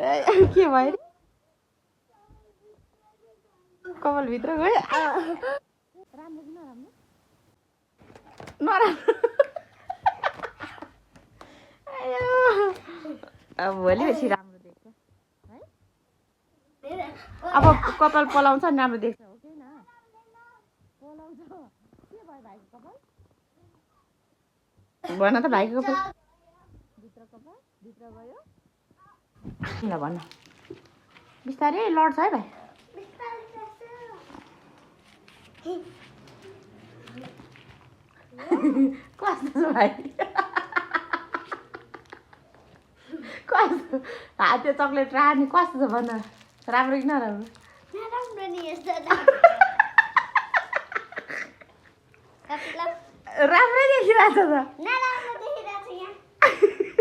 के भयो कपालभित्र गयो राम्रो कि नराम्रो नराम्रो अब भोलि पछि राम्रो देख्छ है अब कपाल पलाउँछ नि राम्रो देख्छ हो कि न पलाउँछ के भयो भाइको कपाल भन त भाइको कपाल भित्र गयो ल भन बिस्तारै लड्छ है भाइ कस्तो छ भाइ कस्तो हाते चक्लेट राख्ने कस्तो छ भन राम्रो कि नराम्रो नराम्रो नि यस्तो राम्रै देखिरहेको छ त नराम्रो देखिरहेको छ यहाँ